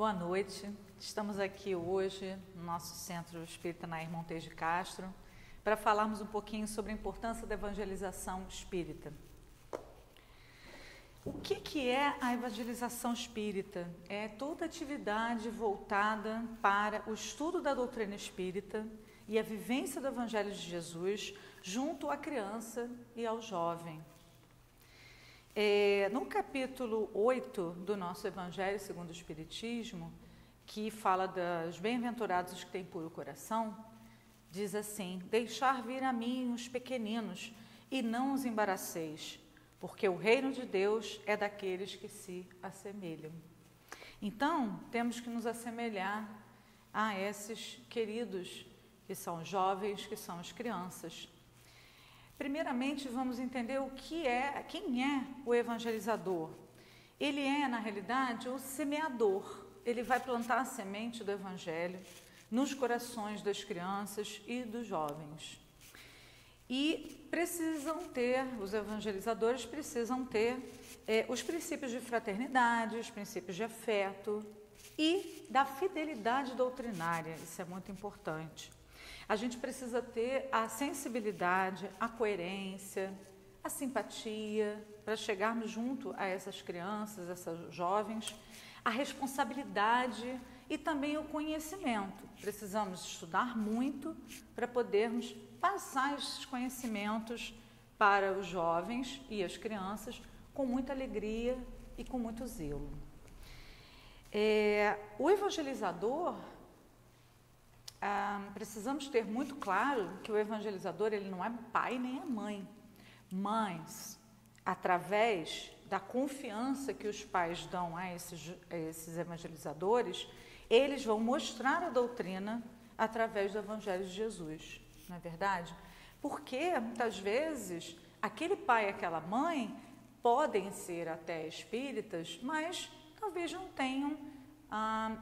Boa noite. Estamos aqui hoje no nosso Centro Espírita Nair Montes de Castro para falarmos um pouquinho sobre a importância da evangelização espírita. O que é a evangelização espírita? É toda atividade voltada para o estudo da doutrina espírita e a vivência do Evangelho de Jesus junto à criança e ao jovem. No capítulo 8 do nosso Evangelho segundo o Espiritismo, que fala dos bem-aventurados que têm puro coração, diz assim: deixar vir a mim os pequeninos e não os embaraceis, porque o reino de Deus é daqueles que se assemelham. Então, temos que nos assemelhar a esses queridos, que são jovens, que são as crianças. Primeiramente, vamos entender quem é o evangelizador. Ele é, na realidade, o semeador. Ele vai plantar a semente do evangelho nos corações das crianças e dos jovens. E os evangelizadores precisam ter os princípios de fraternidade, os princípios de afeto e da fidelidade doutrinária. Isso é muito importante. A gente precisa ter a sensibilidade, a coerência, a simpatia para chegarmos junto a essas crianças, essas jovens, a responsabilidade e também o conhecimento. Precisamos estudar muito para podermos passar esses conhecimentos para os jovens e as crianças com muita alegria e com muito zelo. O evangelizador, precisamos ter muito claro que o evangelizador ele não é pai nem é mãe, mas através da confiança que os pais dão a esses evangelizadores, eles vão mostrar a doutrina através do Evangelho de Jesus, não é verdade? Porque muitas vezes aquele pai e aquela mãe podem ser até espíritas, mas talvez não tenham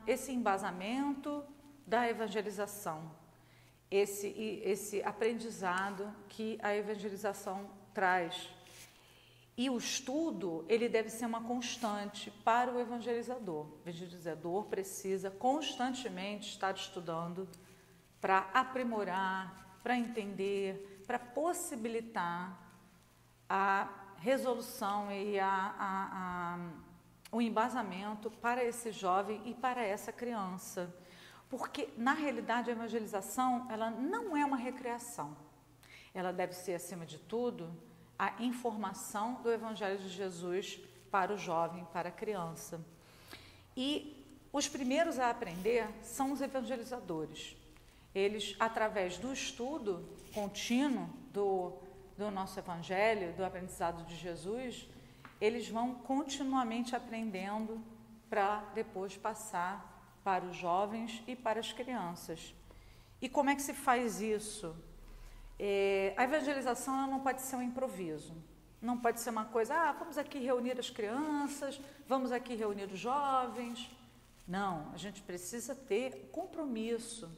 esse embasamento da evangelização, esse aprendizado que a evangelização traz. E o estudo, ele deve ser uma constante para o evangelizador. O evangelizador precisa constantemente estar estudando para aprimorar, para entender, para possibilitar a resolução e o embasamento para esse jovem e para essa criança. Porque, na realidade, a evangelização ela não é uma recreação. Ela deve ser, acima de tudo, a informação do Evangelho de Jesus para o jovem, para a criança. E os primeiros a aprender são os evangelizadores. Eles, através do estudo contínuo do nosso Evangelho, do aprendizado de Jesus, eles vão continuamente aprendendo para depois passar para os jovens e para as crianças. E como é que se faz isso? A evangelização ela não pode ser um improviso, não pode ser uma coisa, vamos aqui reunir as crianças, vamos aqui reunir os jovens. Não, a gente precisa ter compromisso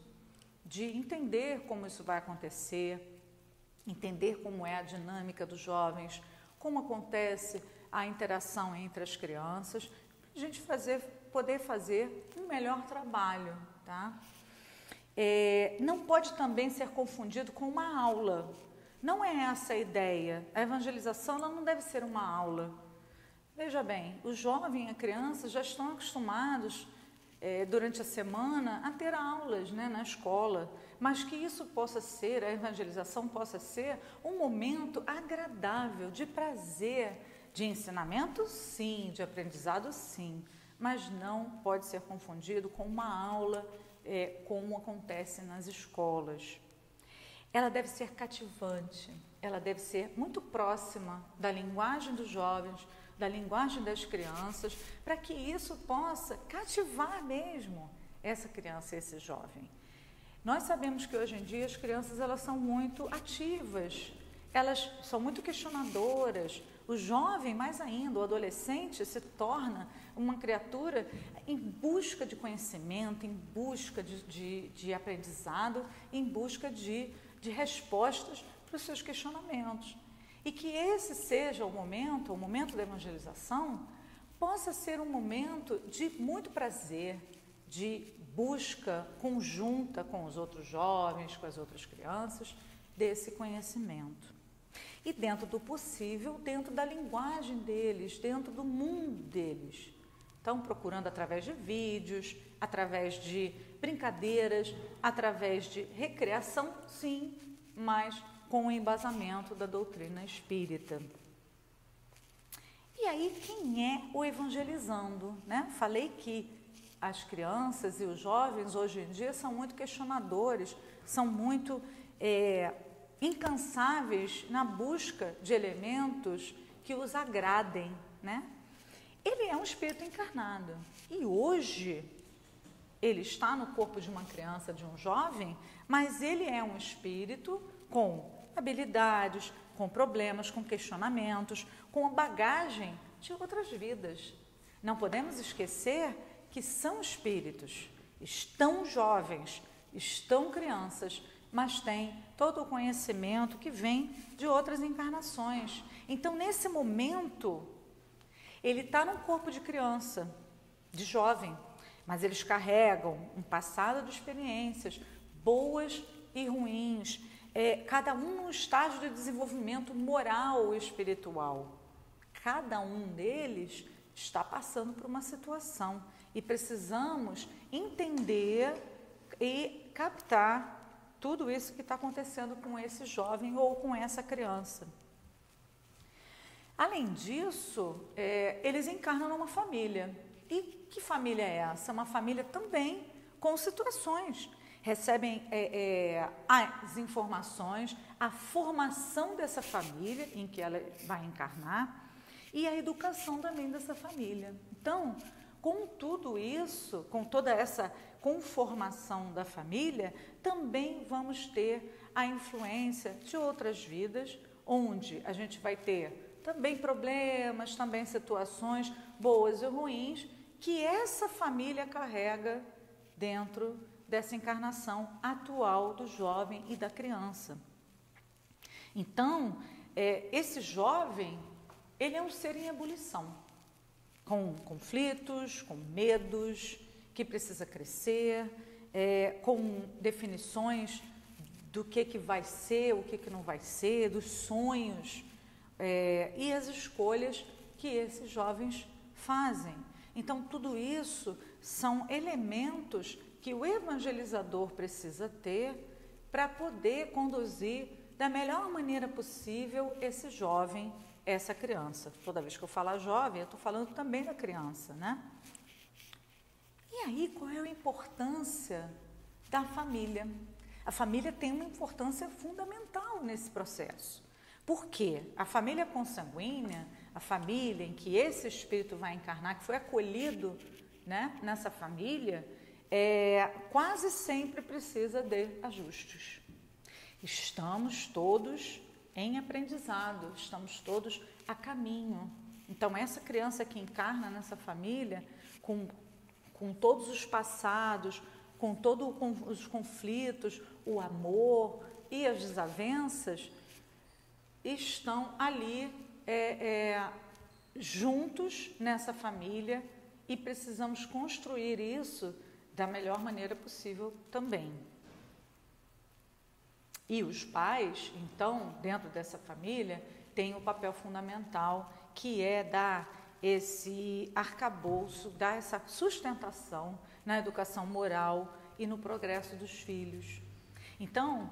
de entender como isso vai acontecer, entender como é a dinâmica dos jovens, como acontece a interação entre as crianças, para a gente poder fazer um melhor trabalho, tá? Não pode também ser confundido com uma aula. Não é essa a ideia. A evangelização ela não deve ser uma aula. Veja bem, o jovem e a criança já estão acostumados durante a semana a ter aulas, né, na escola, mas que isso possa ser, a evangelização possa ser um momento agradável, de prazer, de ensinamento sim, de aprendizado sim, mas não pode ser confundido com uma aula como acontece nas escolas. Ela deve ser cativante, ela deve ser muito próxima da linguagem dos jovens, da linguagem das crianças, para que isso possa cativar mesmo essa criança, esse jovem. Nós sabemos que hoje em dia as crianças elas são muito ativas, elas são muito questionadoras. O jovem, mais ainda, o adolescente, se torna uma criatura em busca de conhecimento, em busca de aprendizado, em busca de respostas para os seus questionamentos. E que esse seja o momento da evangelização, possa ser um momento de muito prazer, de busca conjunta com os outros jovens, com as outras crianças, desse conhecimento. E dentro do possível, dentro da linguagem deles, dentro do mundo deles. Então, procurando através de vídeos, através de brincadeiras, através de recreação, sim, mas com o embasamento da doutrina espírita. E aí, quem é o evangelizando, né? Falei que as crianças e os jovens hoje em dia são muito questionadores, são muito incansáveis na busca de elementos que os agradem, né? Ele é um espírito encarnado e hoje ele está no corpo de uma criança, de um jovem, mas ele é um espírito com habilidades, com problemas, com questionamentos, com a bagagem de outras vidas. Não podemos esquecer que são espíritos, estão jovens, estão crianças, mas têm todo o conhecimento que vem de outras encarnações. Então, nesse momento, ele está no corpo de criança, de jovem, mas eles carregam um passado de experiências boas e ruins, cada um num estágio de desenvolvimento moral e espiritual. Cada um deles está passando por uma situação e precisamos entender e captar tudo isso que está acontecendo com esse jovem ou com essa criança. Além disso, eles encarnam numa família. E que família é essa? Uma família também com situações. Recebem as informações, a formação dessa família em que ela vai encarnar e a educação também dessa família. Então, com tudo isso, com toda essa conformação da família, também vamos ter a influência de outras vidas, onde a gente vai ter também problemas, também situações boas e ruins, que essa família carrega dentro dessa encarnação atual do jovem e da criança. Então, esse jovem, ele é um ser em ebulição, com conflitos, com medos, que precisa crescer, com definições do que vai ser, o que não vai ser, dos sonhos e as escolhas que esses jovens fazem. Então, tudo isso são elementos que o evangelizador precisa ter para poder conduzir da melhor maneira possível esse jovem, essa criança. Toda vez que eu falar jovem, eu estou falando também da criança, né? E aí, qual é a importância da família? A família tem uma importância fundamental nesse processo. Por quê? A família consanguínea, a família em que esse espírito vai encarnar, que foi acolhido, né, nessa família, quase sempre precisa de ajustes. Estamos todos em aprendizado, estamos todos a caminho. Então, essa criança que encarna nessa família, com todos os passados, com todos os conflitos, o amor e as desavenças, estão ali juntos nessa família e precisamos construir isso da melhor maneira possível também. E os pais, então, dentro dessa família, têm um papel fundamental, que é dar esse arcabouço, dar essa sustentação na educação moral e no progresso dos filhos. Então,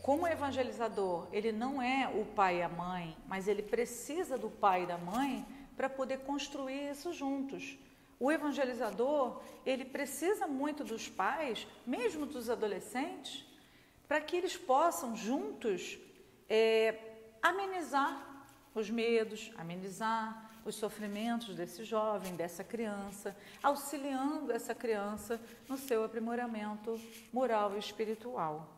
como evangelizador, ele não é o pai e a mãe, mas ele precisa do pai e da mãe para poder construir isso juntos. O evangelizador, ele precisa muito dos pais, mesmo dos adolescentes, para que eles possam juntos amenizar os medos, amenizar os sofrimentos desse jovem, dessa criança, auxiliando essa criança no seu aprimoramento moral e espiritual.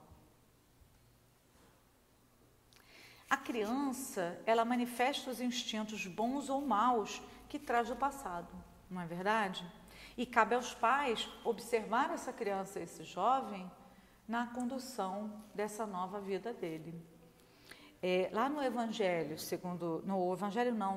A criança, ela manifesta os instintos bons ou maus que traz do passado, não é verdade? E cabe aos pais observar essa criança, esse jovem, na condução dessa nova vida dele. Lá no Evangelho,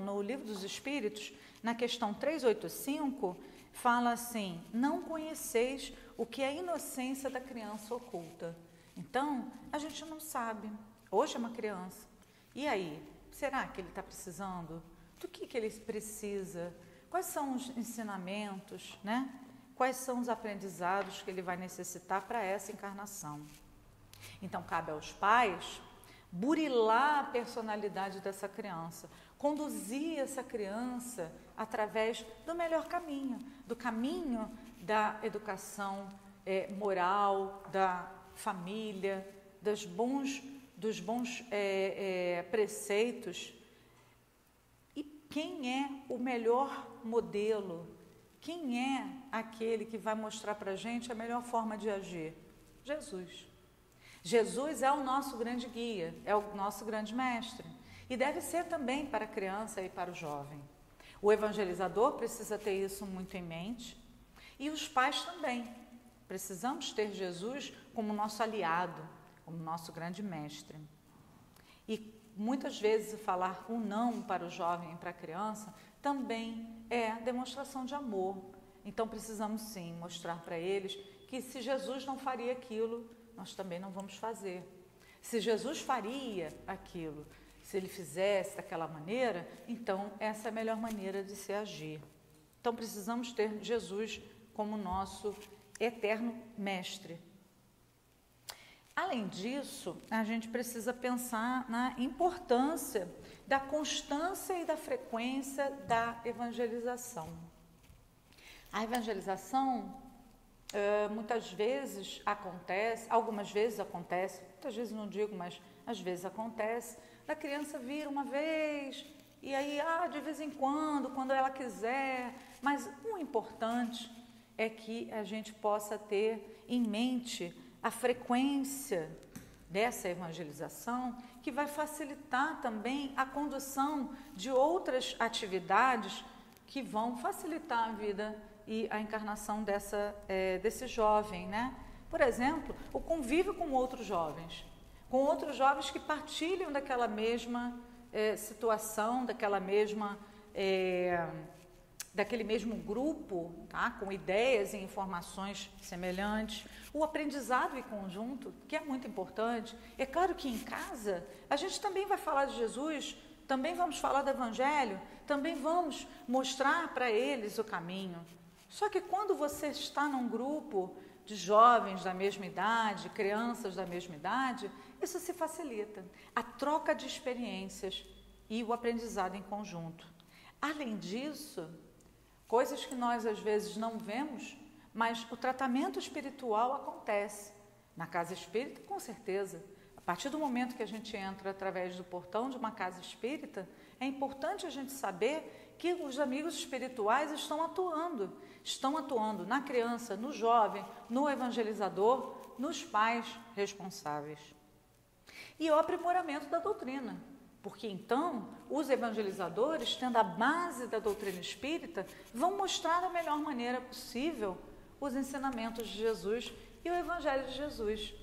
no Livro dos Espíritos, na questão 385, fala assim: não conheceis o que é a inocência da criança oculta. Então, a gente não sabe. Hoje é uma criança. E aí? Será que ele está precisando? Do que ele precisa? Quais são os ensinamentos, né? Quais são os aprendizados que ele vai necessitar para essa encarnação? Então, cabe aos pais burilar a personalidade dessa criança, conduzir essa criança através do melhor caminho, do caminho da educação moral, da família, dos bons preceitos. E quem é o melhor modelo? Quem é aquele que vai mostrar para a gente a melhor forma de agir? Jesus. Jesus é o nosso grande guia, é o nosso grande mestre. E deve ser também para a criança e para o jovem. O evangelizador precisa ter isso muito em mente. E os pais também. Precisamos ter Jesus como nosso aliado, como nosso grande mestre. E muitas vezes falar um não para o jovem e para a criança também é demonstração de amor. Então precisamos sim mostrar para eles que se Jesus não faria aquilo, nós também não vamos fazer. Se Jesus faria aquilo, se ele fizesse daquela maneira, então essa é a melhor maneira de se agir. Então precisamos ter Jesus como nosso eterno mestre. Além disso, a gente precisa pensar na importância da constância e da frequência da evangelização. A evangelização muitas vezes acontece, algumas vezes acontece, muitas vezes não digo, mas às vezes acontece, da criança vir uma vez e aí, de vez em quando ela quiser, mas o importante é que a gente possa ter em mente a frequência dessa evangelização, que vai facilitar também a condução de outras atividades que vão facilitar a vida e a encarnação desse jovem, né? Por exemplo, o convívio com outros jovens que partilham daquela mesma situação, daquele mesmo grupo, tá? Com ideias e informações semelhantes, o aprendizado em conjunto, que é muito importante. É claro que em casa a gente também vai falar de Jesus, também vamos falar do Evangelho, também vamos mostrar para eles o caminho. Só que quando você está num grupo de jovens da mesma idade, crianças da mesma idade, isso se facilita. A troca de experiências e o aprendizado em conjunto. Além disso, coisas que nós às vezes não vemos, mas o tratamento espiritual acontece. Na casa espírita, com certeza. A partir do momento que a gente entra através do portão de uma casa espírita, é importante a gente saber que os amigos espirituais estão atuando na criança, no jovem, no evangelizador, nos pais responsáveis. E o aprimoramento da doutrina, porque então os evangelizadores, tendo a base da doutrina espírita, vão mostrar da melhor maneira possível os ensinamentos de Jesus e o Evangelho de Jesus.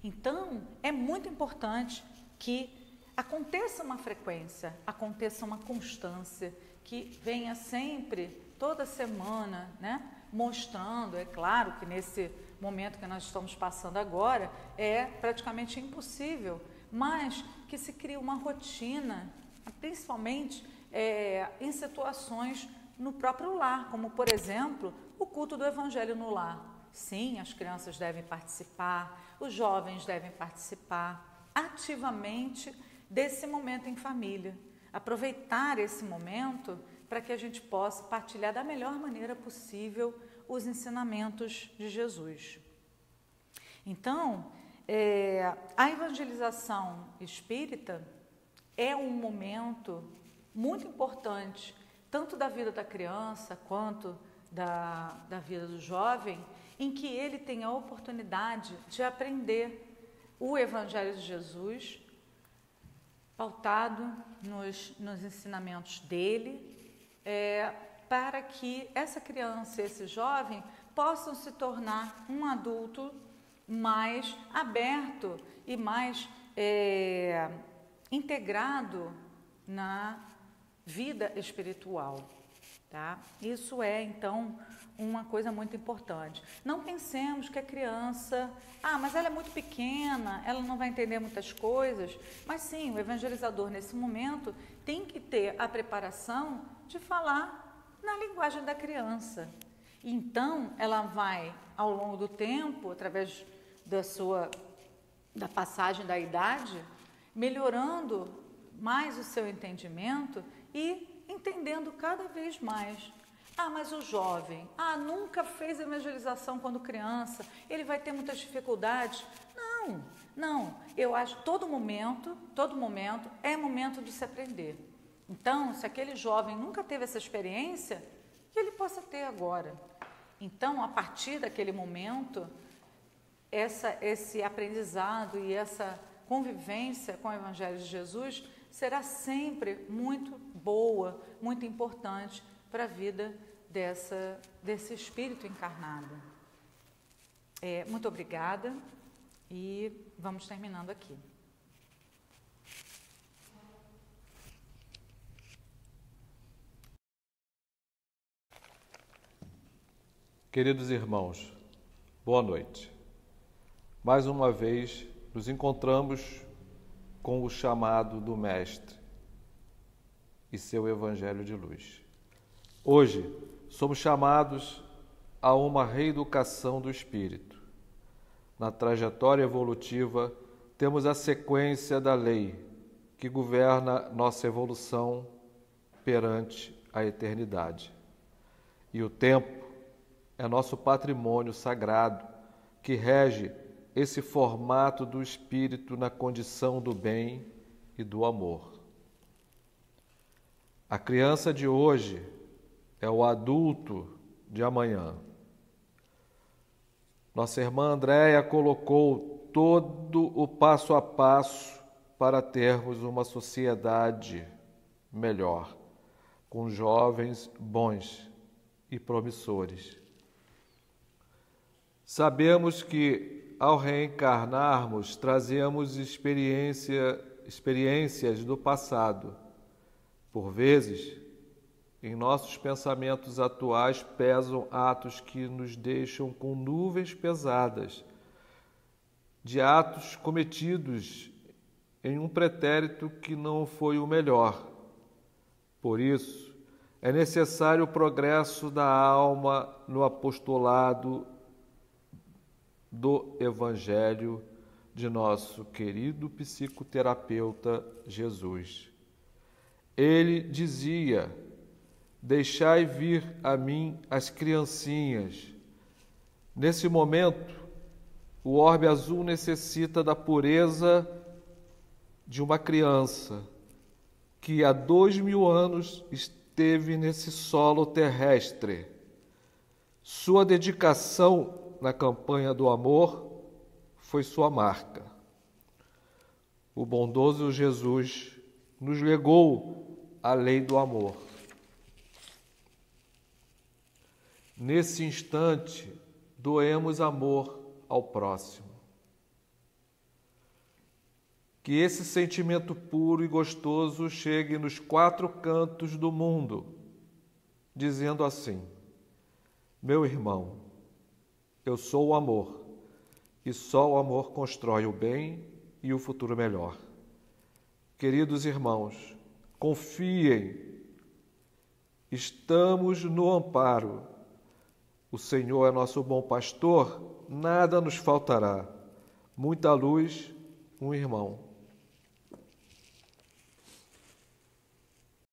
Então, é muito importante que aconteça uma frequência, aconteça uma constância, que venha sempre, toda semana, né, mostrando. É claro que nesse momento que nós estamos passando agora, é praticamente impossível, mas que se crie uma rotina, principalmente em situações no próprio lar, como, por exemplo, o culto do Evangelho no lar. Sim, as crianças devem participar, os jovens devem participar ativamente desse momento em família. Aproveitar esse momento para que a gente possa partilhar da melhor maneira possível os ensinamentos de Jesus. Então, a evangelização espírita é um momento muito importante, tanto da vida da criança quanto da vida do jovem, em que ele tem a oportunidade de aprender o Evangelho de Jesus, pautado nos ensinamentos dele, para que essa criança e esse jovem possam se tornar um adulto mais aberto e mais integrado na vida espiritual, tá? Isso é, então, uma coisa muito importante. Não pensemos que a criança, mas ela é muito pequena, ela não vai entender muitas coisas, mas sim, o evangelizador nesse momento tem que ter a preparação de falar na linguagem da criança. Então, ela vai, ao longo do tempo, através da passagem da idade, melhorando mais o seu entendimento e entendendo cada vez mais. Mas o jovem, nunca fez evangelização quando criança, ele vai ter muitas dificuldades. Não, eu acho que todo momento é momento de se aprender. Então, se aquele jovem nunca teve essa experiência, que ele possa ter agora. Então, a partir daquele momento, esse aprendizado e essa convivência com o Evangelho de Jesus será sempre muito boa, muito importante para a vida desse espírito encarnado. Muito obrigada e vamos terminando aqui. Queridos irmãos, boa noite. Mais uma vez nos encontramos com o chamado do Mestre e seu Evangelho de luz. Hoje somos chamados a uma reeducação do espírito. Na trajetória evolutiva, temos a sequência da lei que governa nossa evolução perante a eternidade. E o tempo é nosso patrimônio sagrado que rege esse formato do espírito na condição do bem e do amor. A criança de hoje é o adulto de amanhã. Nossa irmã Andréia colocou todo o passo a passo para termos uma sociedade melhor, com jovens bons e promissores. Sabemos que, ao reencarnarmos, trazemos experiências do passado. Por vezes, em nossos pensamentos atuais pesam atos que nos deixam com nuvens pesadas, de atos cometidos em um pretérito que não foi o melhor. Por isso, é necessário o progresso da alma no apostolado do Evangelho de nosso querido psicoterapeuta Jesus. Ele dizia: deixai vir a mim as criancinhas. Nesse momento, o orbe azul necessita da pureza de uma criança que há 2000 anos esteve nesse solo terrestre. Sua dedicação na campanha do amor foi sua marca. O bondoso Jesus nos legou a lei do amor. Nesse instante, doemos amor ao próximo. Que esse sentimento puro e gostoso chegue nos 4 cantos do mundo, dizendo assim: meu irmão, eu sou o amor, e só o amor constrói o bem e o futuro melhor. Queridos irmãos, confiem, estamos no amparo. O Senhor é nosso bom pastor, nada nos faltará. Muita luz, um irmão.